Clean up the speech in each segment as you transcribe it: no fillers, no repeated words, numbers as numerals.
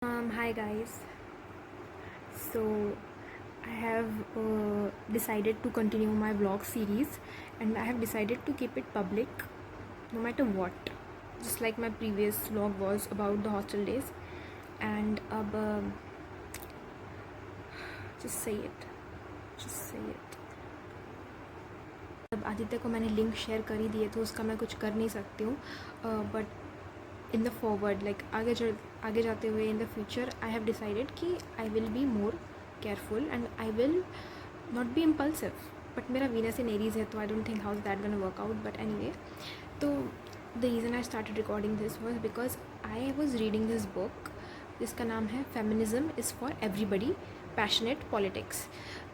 Hi guys. So I have decided to continue my vlog series, and I have decided to keep it public no matter what. Just like my previous vlog was about the hostel days, and just say it. Just say it. अब आदित्य को मैंने link share कर ही दिए तो उसका मैं कुछ कर नहीं सकती हूँ, but in the forward like आगे जाते हुए in the future I have decided कि I will be more careful and I will not be impulsive. But मेरा वीनस इन एरीज है तो I don't think how is that gonna work out. But anyway, तो the reason I started recording this was because I was reading this book जिसका नाम है feminism is for everybody passionate politics.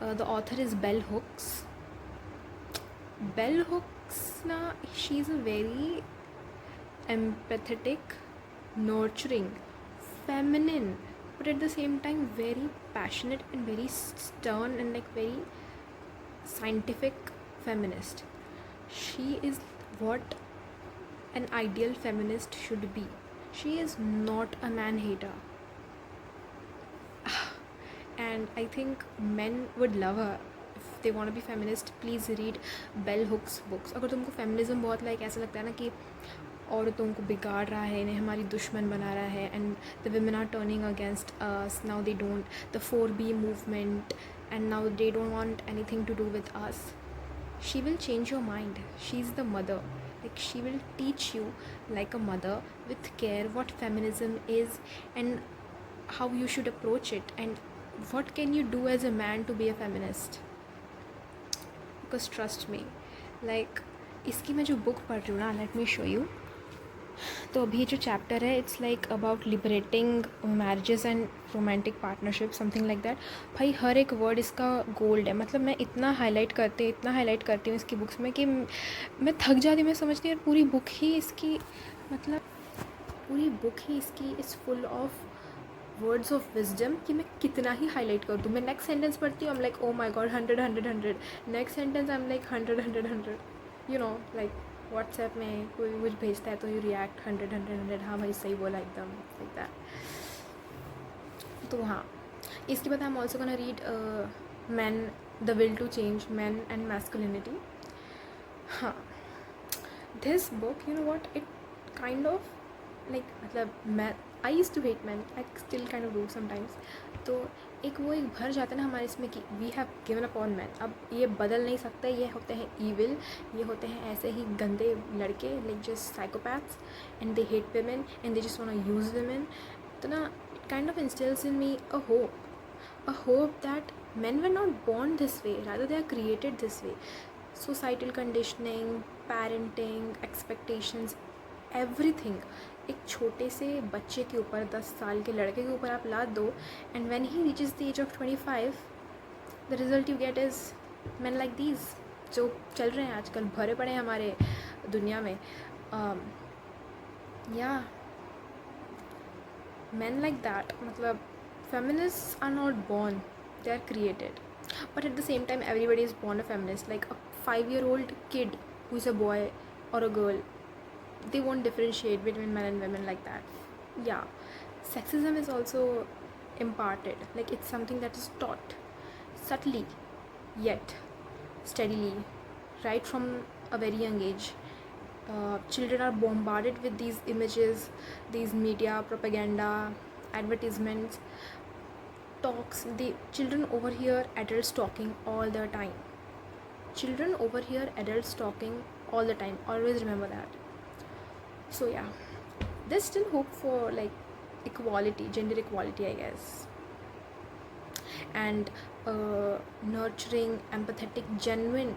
The author is Bell Hooks. Bell Hooks, she's a very empathetic, nurturing, feminine, but at the same time very passionate and very stern and like very scientific feminist. She is what an ideal feminist should be. She is not a man hater. And I think men would love her. If they want to be feminist, please read Bell Hooks books. अगर तुमको feminism बहुत like ऐसा लगता है ना कि औरतों को बिगाड़ रहा है, इन्हें हमारी दुश्मन बना रहा है, and the women are turning against us, now they don't, the 4B movement, and now they don't want anything to do with us. She will change your mind. She's the mother. Like she will teach you like a mother with care what feminism is and how you should approach it and what can you do as a man to be a feminist. Because trust me, like इसकी मैं जो book पढ़ रही हूँ ना, late me show you. तो अभी जो चैप्टर है it's like about liberating marriages and romantic partnership, something like that. भाई हर एक वर्ड इसका गोल्ड है. मतलब मैं इतना हाईलाइट करती हूँ इसकी बुक्स में कि मैं थक जाती हूँ. मैं समझती हूँ पूरी बुक ही इसकी is full of words of wisdom कि मैं कितना ही हाईलाइट कर दूँ. मैं नेक्स्ट सेंटेंस पढ़ती हूँ, I am like oh my God 100. Next sentence I am like 100. You know, like WhatsApp में कोई कुछ भेजता है तो यू रिएक्ट 100. हाँ भाई सही बोला एकदम लाइक दैट. तो हाँ, इसके बाद I am also gonna read man the will to change man and masculinity. हाँ, this book you know what it kind of like, मतलब मैं I use to hate man, I still kind of do sometimes. तो एक भर जाता है ना हमारे इसमें कि we have given up on man. अब ये बदल नहीं सकते. ये होते हैं ईविल, ये होते हैं ऐसे ही गंदे लड़के like just psychopaths, and they hate women and they just want to use women. तो ना it kind of instils in me a hope that men were not born this way, rather they are created this way. Societal conditioning, parenting, expectations, everything एक छोटे से बच्चे के ऊपर, 10 साल के लड़के के ऊपर आप लाद दो, and when he reaches the age of 25 the result you get is man like these जो चल रहे हैं आजकल, भरे पड़े हैं हमारे दुनिया में. या मैन लाइक दैट. मतलब feminists are not born, they are created. But at the same time everybody is born a feminist. Like a 5-year-old kid who is a boy or a girl, they won't differentiate between men and women like that. Yeah, sexism is also imparted, like it's something that is taught subtly yet steadily right from a very young age. Children are bombarded with these images, these media propaganda, advertisements, talks. The children overhear adults talking all the time. Always remember that. So yeah, there's still hope for like equality, gender equality, I guess, and nurturing empathetic genuine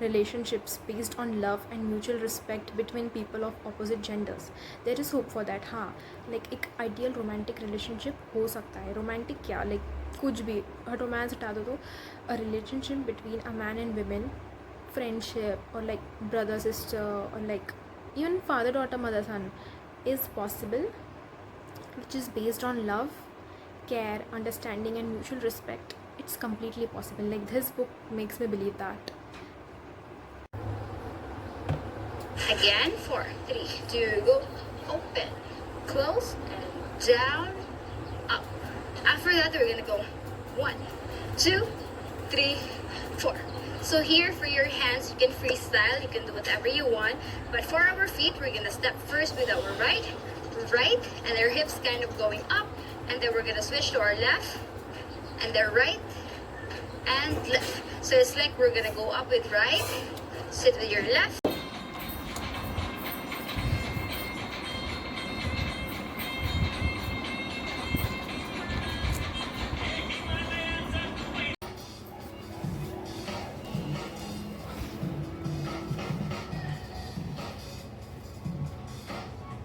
relationships based on love and mutual respect between people of opposite genders. There is hope for that. हाँ, like एक ideal romantic relationship हो सकता है. romantic क्या, like कुछ भी romance हटा दो तो a relationship between a man and women, friendship or like brother sister or like even father daughter mother son is possible, which is based on love, care, understanding and mutual respect. It's completely possible. Like this book makes me believe that. Again for 3, 2, go. Open, close, and down, together, we're gonna go 1, 2, 3, 4. So here for your hands, you can freestyle, you can do whatever you want. But for our feet, we're gonna step first with our right, and our hips kind of going up. And then we're gonna switch to our left, and then right, and left. So it's like we're gonna go up with right, sit with your left.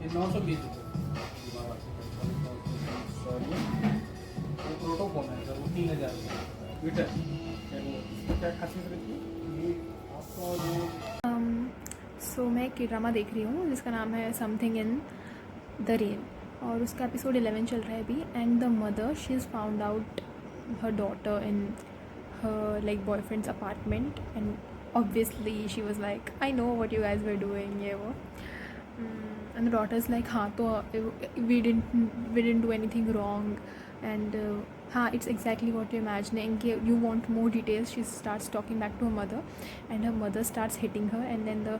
ये 920 वो protocol है sir, वो 3000 metre है। वो क्या खासियत रहती है ये आपका जो सो मैं एक ड्रामा देख रही हूँ जिसका नाम है समथिंग इन द रेन, और उसका एपिसोड 11 चल रहा है अभी। And the mother, she is found out her daughter in her like boyfriend's apartment, and obviously she was like I know what you guys were doing, ये वो। And the daughter's like, हाँ तो we didn't do anything wrong, and हाँ, it's exactly what you're imagining. You want more details. She starts talking back to her mother, and her mother starts hitting her, and then the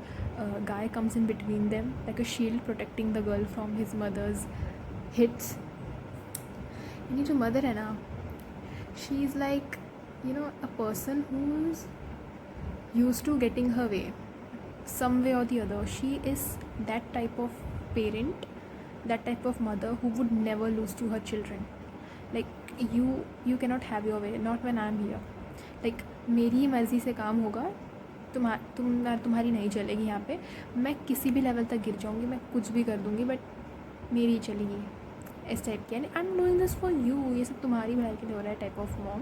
guy comes in between them like a shield, protecting the girl from his mother's hits. And ये जो mother है ना, she is like, you know, a person who's used to getting her way some way or the other. She is that type of parent, that type of mother who would never lose to her children. Like you cannot have your way, not when I'm here. Like मेरी मर्ज़ी से काम होगा, तुम्हारी नहीं चलेगी यहाँ पे। मैं किसी भी लेवल तक गिर जाऊँगी, मैं कुछ भी कर दूँगी, बट मेरी चलेगी, इस टाइप की। I am doing this for you, ये सब तुम्हारी भलाई के लिए हो रहा है, type of mom.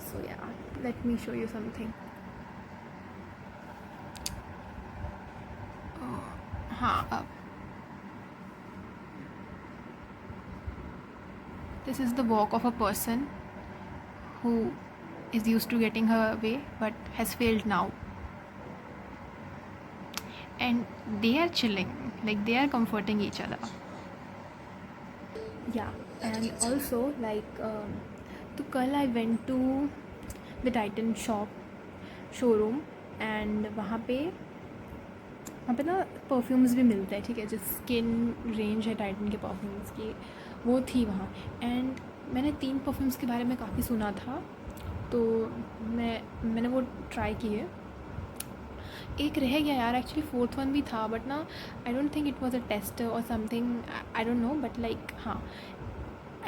So yeah, let me show you something. हाँ, अब this is the walk of a person who is used to getting her way but has failed now, and they are chilling, like they are comforting each other. Yeah, and also like तो कल I went to the Titan showroom, and वहाँ पे ना perfumes भी मिलते हैं, ठीक है, जो स्किन रेंज है टाइटन के परफ्यूम्स की, वो थी वहाँ। एंड मैंने 3 परफ्यूम्स के बारे में काफ़ी सुना था, तो मैंने वो ट्राई किए। एक रह गया यार, एक्चुअली 4th वन भी था, बट ना I don't think it was a test और something, I don't know, but like हाँ,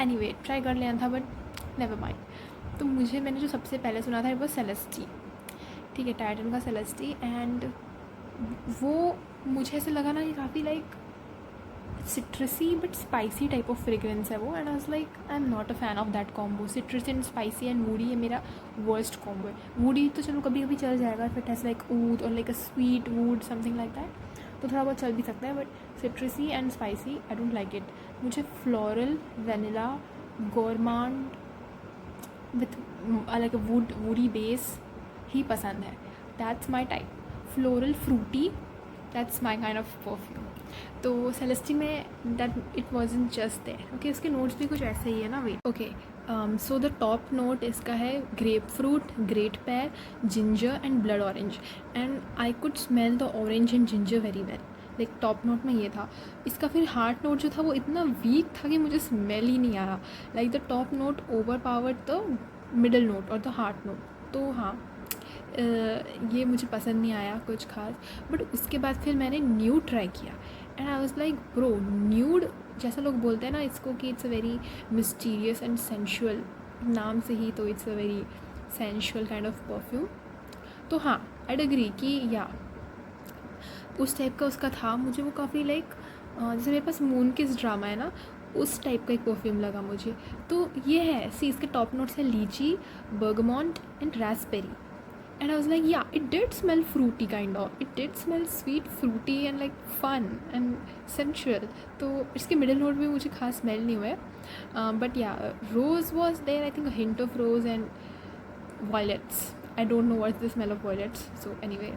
एनीवे ट्राई कर लेना था, बट नेवर माइंड। तो मैंने जो सबसे पहले सुना था वो सेलेस्टी, ठीक है, टाइटन का सेलेस्टी। एंड वो मुझे ऐसे लगा ना कि काफ़ी like सिट्रसी but spicy type of fragrance है वो। And I was like I am not a fan of that combo. सिट्रसी and spicy and woody, ये मेरा वर्स्ट कॉम्बो है। वूडी तो चलो कभी कभी चल जाएगा, फिर हैज़ लाइक ऊद और like a sweet wood something like that, तो थोड़ा बहुत चल भी सकता है, but citrusy and spicy I don't like it. मुझे floral, vanilla, gourmand with like a woody base ही पसंद है। That's my type. Floral fruity, that's my kind of perfume. तो सेलेस्टी में that it wasn't just there. Okay, इसके notes भी कुछ ऐसे ही है ना। Wait, okay, so the top note इसका है grep fruit, great pair, ginger and blood orange. And I could smell the orange and ginger very well, like top note में ये था। इसका फिर हार्ट नोट जो था वो इतना वीक था कि मुझे स्मेल ही नहीं आया। Like the top note over powered the middle note और द हार्ट नोट। तो हाँ, ये मुझे पसंद नहीं आया कुछ खास। बट उसके बाद फिर मैंने न्यूड ट्राई किया, and I was like bro, nude जैसा लोग बोलते हैं ना इसको कि it's a very mysterious and sensual, नाम से ही तो it's a very sensual kind of perfume. तो हाँ, आई एग्री कि या उस टाइप का उसका था। मुझे वो काफ़ी लाइक जैसे मेरे पास मून किस ड्रामा है ना, उस टाइप का एक परफ्यूम लगा मुझे। तो ये है, सी इसके टॉप नोट्स है lychee, bergamot and raspberry. And I was like, yeah, it did smell fruity kind of. It did smell sweet, fruity and like fun and sensual. तो इसके middle note भी मुझे खास smell नहीं हुआ है। But yeah, rose was there. I think a hint of rose and violets. I don't know what's the smell of violets. So anyway,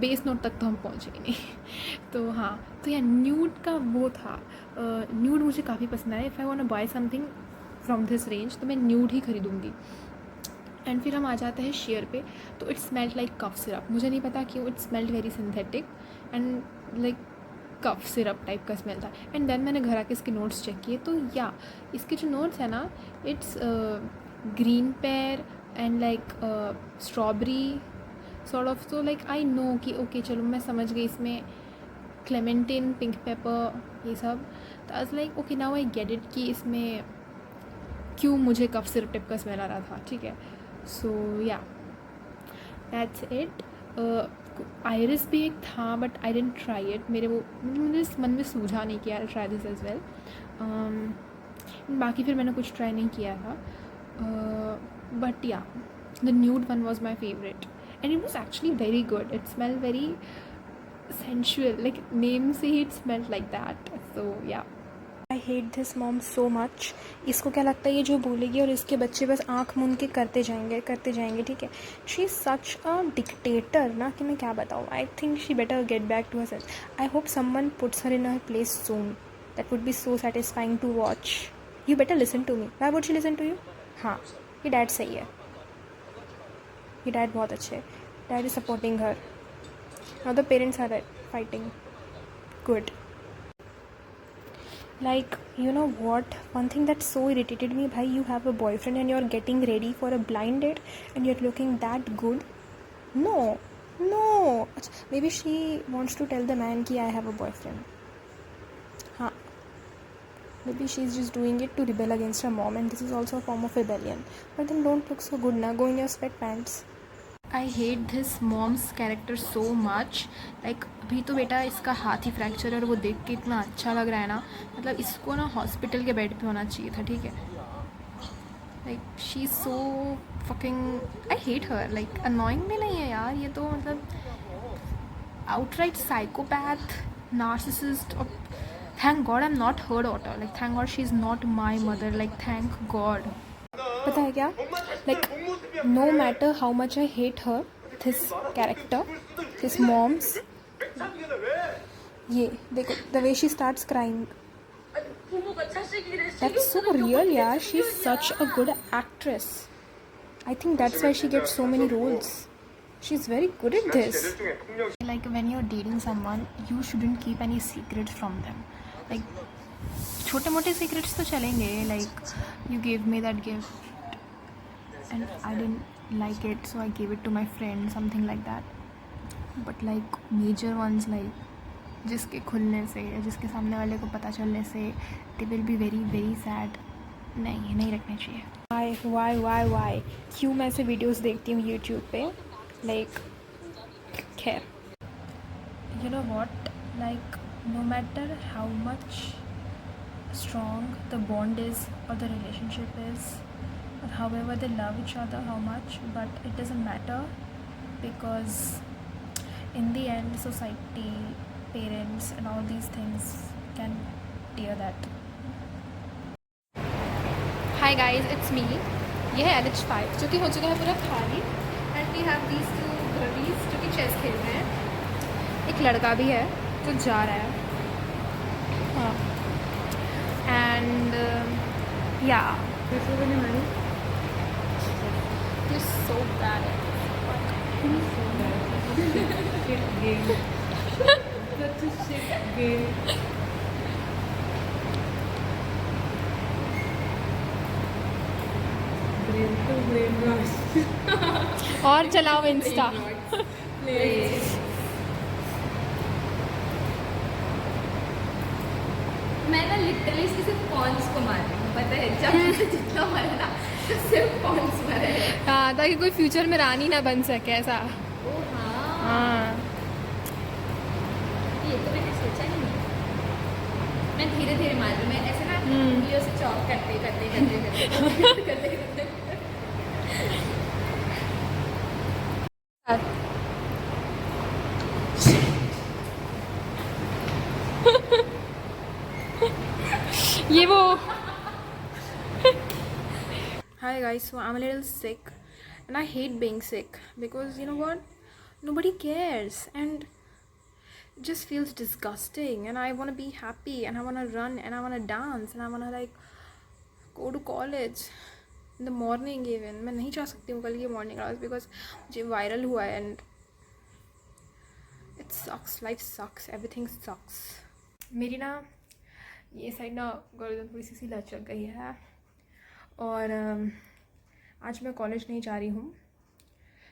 base note तक तो हम पहुँचे ही नहीं। तो हाँ, तो यार nude का वो था। nude मुझे काफ़ी पसंद आया। If I want to buy something from this range, तो मैं न्यूड ही खरीदूँगी। एंड फिर हम आ जाते हैं शेयर पे, तो it smelled like cough syrup. मुझे नहीं पता क्यों, it smelled very synthetic and like cough syrup type का स्मेल था। एंड देन मैंने घर आके इसके नोट्स चेक किए, तो या इसके जो नोट्स है ना, it's green pair and like strawberry sort of. तो लाइक आई नो कि ओके चलो मैं समझ गई, इसमें क्लेमेंटिन, पिंक पेपर, ये सब। तो I was like okay now I get it कि इसमें क्यों मुझे कफ सिरप टाइप का स्मेल आ रहा था, ठीक है। सो या दैट्स इट। आयरिस भी एक था but I didn't try it, मुझे मन में सूझा नहीं कि I try this as well. बाकी फिर मैंने कुछ ट्राई नहीं किया था, बट या the nude one was my favourite and it was actually very good. It smell very sensual, like name से ही इट स्मेल्ड लाइक दैट। सो या आई hate this mom so much. इसको क्या लगता है ये जो बोलेगी और इसके बच्चे बस आँख मूंद के करते जाएंगे, ठीक है। She is such a dictator ना, कि मैं क्या बताऊँ। I think she better get back to her self. I hope someone puts her in her place soon, that would be so satisfying to watch. You better listen to me. Why would she listen to you? हाँ, ये dad सही है, ये dad बहुत अच्छे है, dad is supporting her. Now the parents are fighting. Good. Like, you know what? One thing that so irritated me, bhai, you have a boyfriend and you're getting ready for a blind date and you're looking that good. No. Maybe she wants to tell the man ki I have a boyfriend. Huh. Maybe she's just doing it to rebel against her mom, and this is also a form of rebellion. But then don't look so good na. Go in your sweatpants. I hate this mom's character so much. Like अभी तो बेटा इसका हाथ ही fracture है और वो देख के इतना अच्छा लग रहा है ना, मतलब इसको ना हॉस्पिटल के बेड पे होना चाहिए था, ठीक है। Like she is so fucking, I hate her. Like annoying भी नहीं है यार, ये तो मतलब आउटराइट साइकोपैथ, नार्सिसिस्ट। और thank god I am not her daughter, like thank god she is not my mother, like thank god. पता है क्या, like no matter how much I hate her, this character, this mom's, ये देखो the way she starts crying, that's so real यार। She is such a good actress. I think that's why she gets so many roles. She is very good at this. Like when you are dating someone, you shouldn't keep any secrets from them. Like छोटे मोटे secrets तो चलेंगे, like you give me that gift and I didn't like it, so I gave it to my friend, something like that. But like major ones, like जिसके खुलने से या जिसके सामने वाले को पता चलने से they will be very very sad. नहीं रखने चाहिए। Why क्यों मैं ऐसे वीडियोस देखती हूँ यूट्यूब पे, लाइक खैर। You know what, like no matter how much strong the bond is or the relationship is, or however they love each other, how much, but it doesn't matter, because in the end society, parents and all these things can tear that. Hi guys, it's me. ये है LH5 जो कि हो चुका है पूरा खाली, and we have these two girlies जो कि चेस खेल रहे हैं। एक लड़का भी है जो जा रहा है, हाँ। and yeah, you're so bad at this. Shit game. Such a shit game. Brain to brain wash. और चलाओ इंस्टा। मैं ना लिटरली सिर्फ कॉन्स को मार रही हूँ, पता है, जब मुझे जितना मारा ना सिर्फ कॉन्स मारे हैं। हाँ, ताकि कोई फ्यूचर में रानी ना बन सके, ऐसा। ओ हाँ, ये तो मैंने सोचा ही नहीं। मैं धीरे धीरे मार रही हूँ, मैं ऐसे ना उंगलियों से चॉप करते ये वो। Hi guys, so I'm a little sick and I hate being sick because you know what, nobody cares and it just feels disgusting, and I want to be happy and I want to run and I want to dance and I want to like go to college in the morning even. मैं नहीं जा सकती हूँ कल की morning class because मुझे viral हुआ है and it sucks, life sucks, everything sucks. मेरी ना ये साइड ना गर्दन थोड़ी सी लचक गई है और आज मैं कॉलेज नहीं जा रही हूँ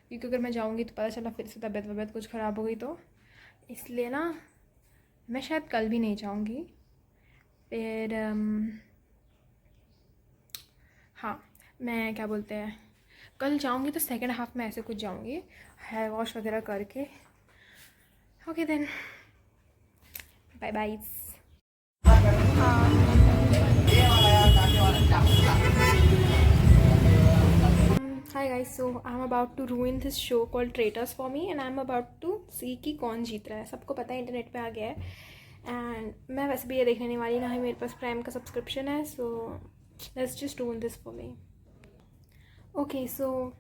क्योंकि अगर मैं जाऊँगी तो पता चला फिर से तबीयत कुछ ख़राब हो गई, तो इसलिए ना मैं शायद कल भी नहीं जाऊँगी। फिर हाँ, मैं क्या बोलते हैं, कल जाऊँगी तो सेकंड हाफ में ऐसे कुछ जाऊँगी हेयर वॉश वगैरह करके। Okay then, bye bye. Hi guys, so I'm about to ruin this show called Traitors for me and I'm about to see कि कौन जीत रहा है। सबको पता है, इंटरनेट पे आ गया है एंड मैं वैसे भी ये देखने वाली ना ही, मेरे पास प्राइम का सब्सक्रिप्शन है, so let's just ruin this for me। Okay, so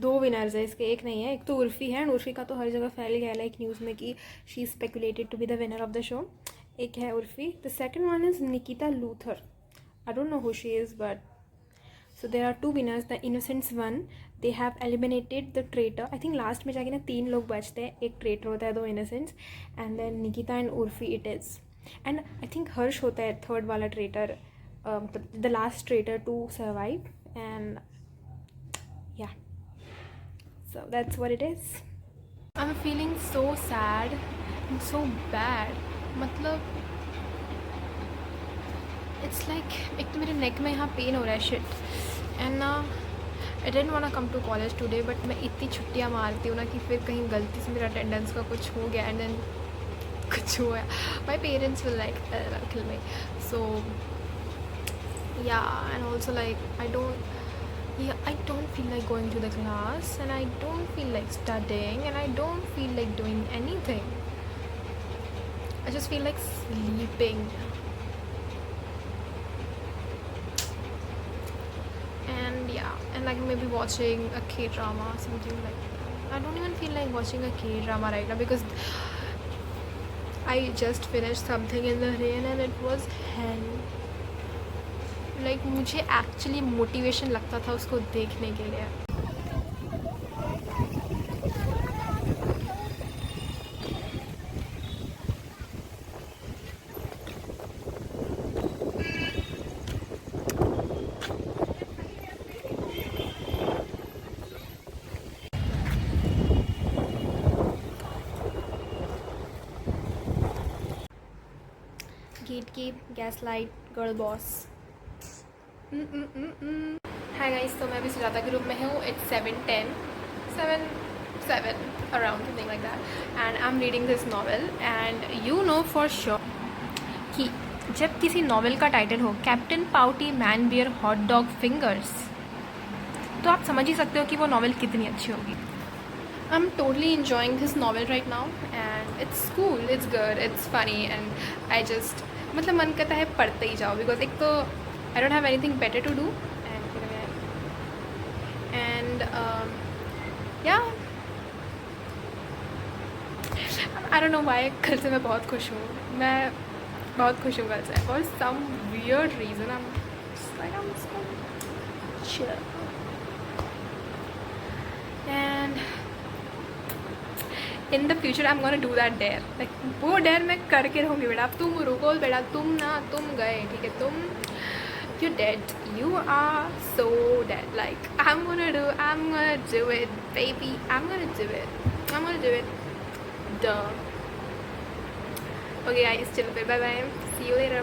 2 winners है इसके, एक नहीं है। एक तो उर्फ़ी है, उर्फ़ी का तो हर जगह फैल गया लाइक न्यूज़ में कि she speculated to be the winner of the show. एक है Urfi. The second one is Nikita Luthar. I don't know who she is but so there are 2 winners. The innocents won. They have eliminated the traitor. I think last में जाके ना 3 लोग बचते हैं, एक traitor होता है, 2 innocents, and then Nikita and Urfi it is, and I think हर्ष होता है थर्ड वाला traitor, the last traitor to survive, and yeah, so that's what it is. I'm feeling so sad and so bad. मतलब it's like एक तो मेरे नेक में यहाँ pen हो रहा है शिट, एंड ना I don't want to come to college today, but मैं इतनी छुट्टियाँ मारती हूँ ना कि फिर कहीं गलती से मेरा अटेंडेंस का कुछ हो गया एंड देन कुछ हुआ, my parents will like kill me. So yeah, and also like I don't feel like going to the class and I don't feel like studying and I don't feel like doing anything. I just feel like sleeping. And like maybe watching a K-drama or something like that. I don't even feel like watching a K-drama right now because I just finished Something in the Rain and it was hell. Like मुझे actually motivation लगता था उसको देखने के लिए। Gatekeep, Gaslight, Girl Boss. Hi guys, तो मैं अभी सुजाता के रूम में हूँ। It's 7:10, 7 around something like that, and I'm reading this novel. And you know for sure कि जब किसी नॉवल का टाइटल हो captain pouty man bear hot dog fingers, तो आप समझ ही सकते हो कि वो नॉवल कितनी अच्छी होगी। I'm totally enjoying this novel right now and it's cool, it's good, it's funny and I just मतलब मन करता है पढ़ते ही जाओ because एक तो I don't have anything better to do and yeah, I don't know why कल से मैं बहुत खुश हूँ, मैं बहुत खुश हूँ कल से for some weird reason. I'm so chill and in the future I'm gonna do that dare, like वो dare मैं करके रहूँगी बेटा। अब तुम रुको बेटा, तुम गए, ठीक है, तुम you're dead, you are so dead, like I'm gonna do it baby, I'm gonna do it duh. Okay guys, चलो फिर bye bye, see you later.